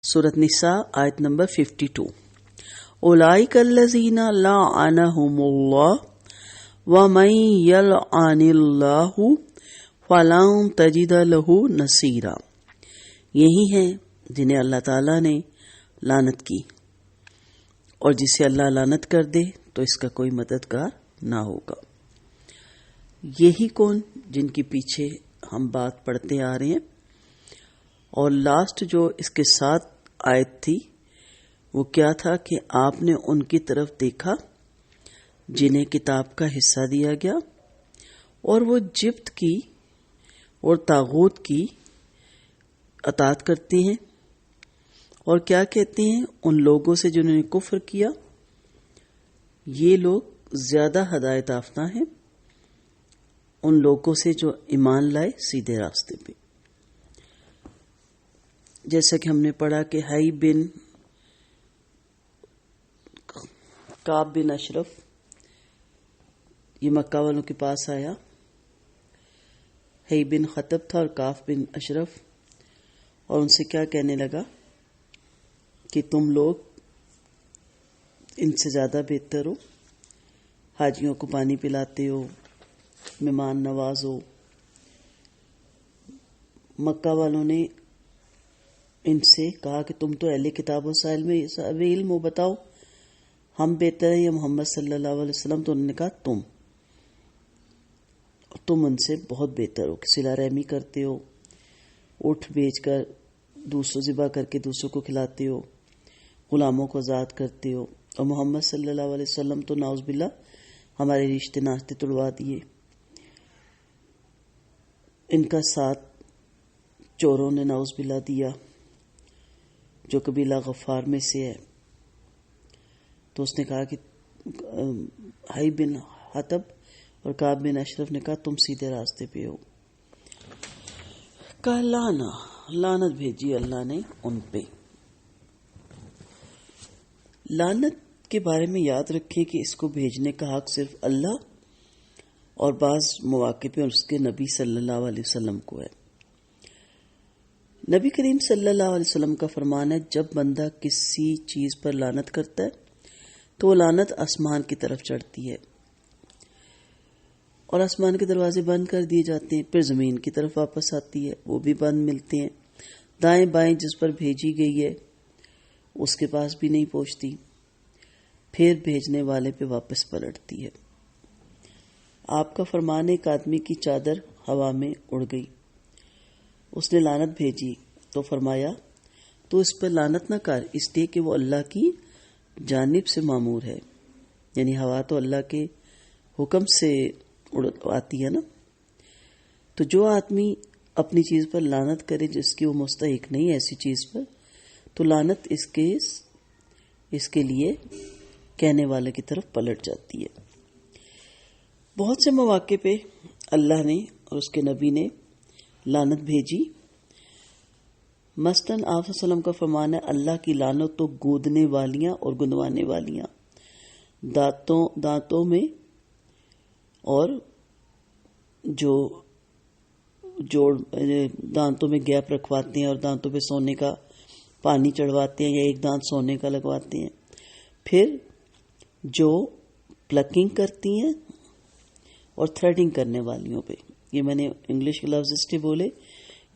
सूरत निसा आयत नंबर 52। उलाइक अल्लज़ीना लअनहुमुल्लाह व मन यलअनिल्लाहु फलन तजिद लहु नसीरा। यही हैं जिन्हें अल्लाह ताला ने लानत की, और जिसे अल्लाह लानत कर दे तो इसका कोई मददगार ना होगा। यही कौन जिनके पीछे हम बात पढ़ते आ रहे हैं, और लास्ट जो इसके साथ आयत थी वो क्या था कि आपने उनकी तरफ देखा जिन्हें किताब का हिस्सा दिया गया और वो जिब्त की और तागूत की अतात करते हैं, और क्या कहते हैं उन लोगों से जिन्होंने कुफ्र किया, ये लोग ज्यादा हिदायत याफ्ता हैं उन लोगों से जो ईमान लाए सीधे रास्ते पे। जैसा कि हमने पढ़ा कि हाई बिन काब बिन अशरफ ये मक्का वालों के पास आया। हाई बिन खतब था और काफ बिन अशरफ, और उनसे क्या कहने लगा कि तुम लोग इनसे ज्यादा बेहतर हो, हाजियों को पानी पिलाते हो, मेहमान नवाज हो। मक्का वालों ने इनसे कहा कि तुम तो अहले किताब वसाइल में इल्म हो, बताओ हम बेहतर हैं या मोहम्मद सल्लल्लाहु अलैहि वसल्लम। तो उन्होंने कहा तुम उनसे बहुत बेहतर हो, सिला रहमी करते हो, ऊँट बेचकर दूसरों ज़िबा करके दूसरों को खिलाते हो, गुलामों को आज़ाद करते हो, और मोहम्मद सल्लल्लाहु अलैहि वसल्लम तो नाउज़ बिल्लाह हमारे रिश्ते नाश्ते तुड़वा दिए। इनका साथ चोरों ने नाउज़ बिल्लाह दिया जो कबीला गफ्फार में से है। तो उसने कहा कि हाई बिन हतब और काब बिन अशरफ ने कहा तुम सीधे रास्ते पे हो। का लानत भेजी अल्लाह ने उन पे। लानत के बारे में याद रखें कि इसको भेजने का हक सिर्फ अल्लाह और बाज़ मौके पे उसके नबी सल्लल्लाहु अलैहि वसल्लम को है। नबी करीम सल्लल्लाहु अलैहि वसल्लम का फरमान है, जब बंदा किसी चीज पर लानत करता है तो वो लानत आसमान की तरफ चढ़ती है और आसमान के दरवाजे बंद कर दिए जाते हैं, फिर जमीन की तरफ वापस आती है, वो भी बंद मिलते हैं। दाएं बाएं जिस पर भेजी गई है उसके पास भी नहीं पहुंचती, फिर भेजने वाले पे वापस पलटती है। आपका फरमान, एक आदमी की चादर हवा में उड़ गई, उसने लानत भेजी तो फरमाया तो इस पर लानत न कर, इसलिए कि वो अल्लाह की जानिब से मामूर है। यानी हवा तो अल्लाह के हुक्म से उड़ आती है ना। तो जो आदमी अपनी चीज पर लानत करे जिसकी वो मुस्तहिक नहीं है ऐसी चीज पर, तो लानत इसके लिए कहने वाले की तरफ पलट जाती है। बहुत से मौके पे अल्लाह ने और उसके नबी ने लानत भेजी। मसलन आप सल्लम का फरमान है, अल्लाह की लानत तो गूदने वालियां और गुंदवाने वालियां, दांतों में और जो दांतों में गैप रखवाते हैं और दांतों पे सोने का पानी चढ़वाते हैं या एक दांत सोने का लगवाते हैं। फिर जो प्लकिंग करती हैं और थ्रेडिंग करने वालियों पे, ये मैंने इंग्लिश के लफ्ज इसलिए बोले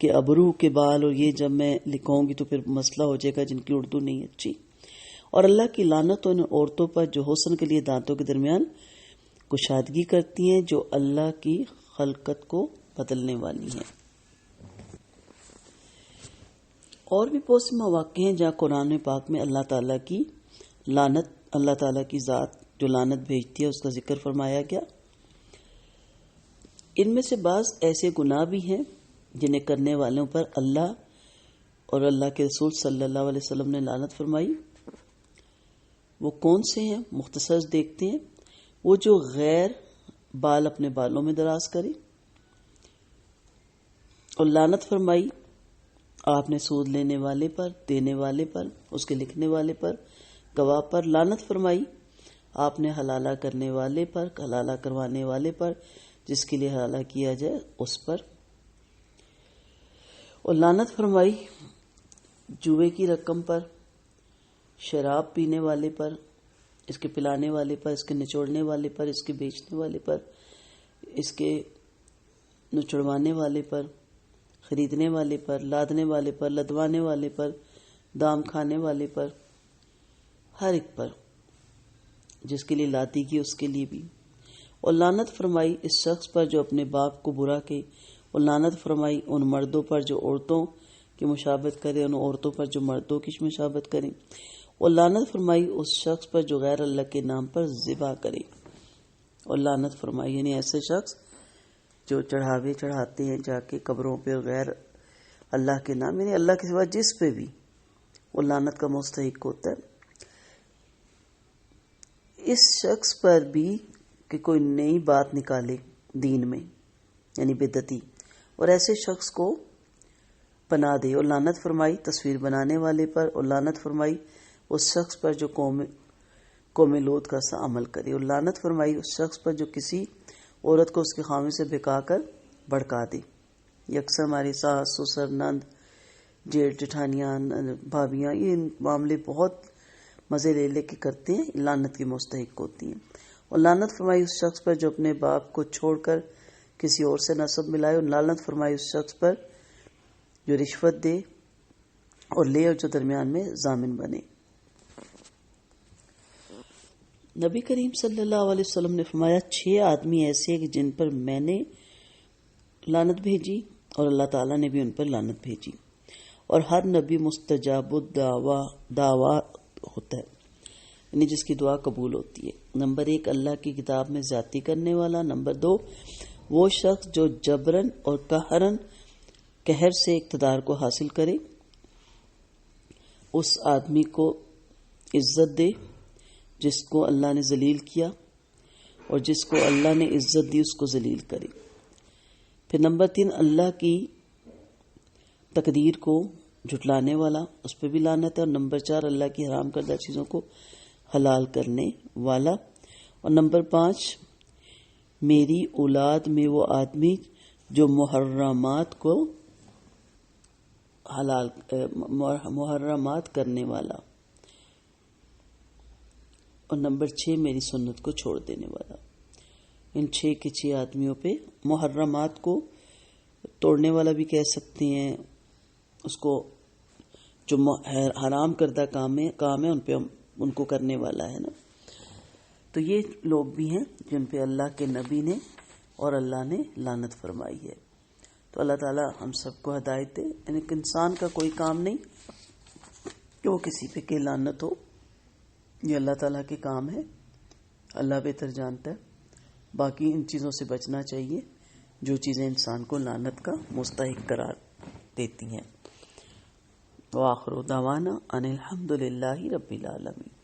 कि अबरू के बाल और ये जब मैं लिखूंगी तो फिर मसला हो जाएगा जिनकी उर्दू नहीं अच्छी। और अल्लाह की लानत उन औरतों पर जो हुस्न के लिए दांतों के दरमियान कुशादगी करती हैं, जो अल्लाह की खलकत को बदलने वाली हैं। और भी बहुत से मौके हैं जहाँ कुरान पाक में अल्लाह ताला की लानत, अल्लाह ताला की ज़ात जो लानत भेजती है उसका जिक्र फरमाया गया। इनमें से बाज़ ऐसे गुनाह भी हैं जिन्हें करने वालों पर अल्लाह और अल्लाह के रसूल सल्लल्लाहु अलैहि वसल्लम ने लानत फरमाई। वो कौन से हैं, मुख्तसर देखते हैं। वो जो गैर बाल अपने बालों में दराज करे, और लानत फरमाई आपने सूद लेने वाले पर, देने वाले पर, उसके लिखने वाले पर, गवाह पर। लानत फरमाई आपने हलाला करने वाले पर, हलाला करवाने वाले पर, जिसके लिए हलाला किया जाए उस पर। और लानत फरमाई جوئے کی رقم پر، شراب پینے والے پر، اس کے پلانے والے پر، اس کے نچوڑنے والے پر، اس کے بیچنے والے پر، اس کے نچڑوانے والے پر، خریدنے والے پر، لادنے والے پر، لدوانے والے پر، دام کھانے والے پر، ہر ایک پر، جس کے لیے لاتی کی اس کے لیے بھی. اور لعنت فرمائی اس شخص پر جو اپنے باپ کو برا کہے، اور لعنت فرمائی ان مردوں پر جو عورتوں کی مشابہت کرے، ان عورتوں پر جو مردوں کی مشابہت کریں، اور لعنت فرمائی اس شخص پر جو غیر اللہ کے نام پر ذبح کرے. اور لعنت فرمائی یعنی ایسے شخص جو چڑھاوے چڑھاتے ہیں جا کے قبروں پہ غیر اللہ کے نام، یعنی اللہ کے سوا جس پہ بھی، وہ لعنت کا مستحق ہوتا ہے. اس شخص پر بھی کہ کوئی نئی بات نکالے دین میں یعنی بدعتی، اور ایسے شخص کو پناہ دے. اور لعنت فرمائی تصویر بنانے والے پر، اور لعنت فرمائی اس شخص پر جو قوم لوط کا سا عمل کرے. اور لعنت فرمائی اس شخص پر جو کسی عورت کو اس کے خاوند سے بھکا کر بھڑکا دے. یہ اکثر ہماری ساس، سسر، نند، جیٹھ، جٹھانیاں، بھابیاں یہ معاملے بہت مزے لے لے کے کرتے ہیں، لعنت کی مستحق ہوتی ہیں. اور لعنت فرمائی اس شخص پر جو اپنے باپ کو چھوڑ کر کسی اور سے نسب ملائے. اور لعنت فرمائی اس شخص پر جو رشوت دے اور لے اور جو درمیان میں ضامن بنے. نبی کریم صلی اللہ علیہ وسلم نے فرمایا 6 آدمی ایسے ہیں کہ جن پر میں نے لعنت بھیجی اور اللہ تعالیٰ نے بھی ان پر لعنت بھیجی، اور ہر نبی مستجاب الدعویٰ ہوتا ہے یعنی جس کی دعا قبول ہوتی ہے. نمبر 1 اللہ کی کتاب میں زیادتی کرنے والا. نمبر 2 وہ شخص جو جبرن اور قہر سے اقتدار کو حاصل کرے، اس آدمی کو عزت دے جس کو اللہ نے ذلیل کیا، اور جس کو اللہ نے عزت دی اس کو ذلیل کرے. پھر نمبر 3 اللہ کی تقدیر کو جھٹلانے والا، اس پہ بھی لعنت ہے. اور نمبر 4 اللہ کی حرام کردہ چیزوں کو حلال کرنے والا. اور نمبر 5 میری اولاد میں وہ آدمی جو محرمات کرنے والا. اور نمبر 6 میری سنت کو چھوڑ دینے والا. ان 6 کے 6 آدمیوں پہ محرمات کو توڑنے والا بھی کہہ سکتے ہیں، اس کو جو حرام کردہ کام ہے ان کو کرنے والا ہے نا. تو یہ لوگ بھی ہیں جن پہ اللہ کے نبی نے اور اللہ نے لعنت فرمائی ہے. تو اللہ تعالی ہم سب کو ہدایت دے. یعنی کہ انسان کا کوئی کام نہیں کہ وہ کسی پہ کہ لعنت ہو، یہ اللہ تعالیٰ کے کام ہے، اللہ بہتر جانتا ہے. باقی ان چیزوں سے بچنا چاہیے جو چیزیں انسان کو لعنت کا مستحق قرار دیتی ہیں. وآخر دعوانا ان الحمد للہ رب العالمین.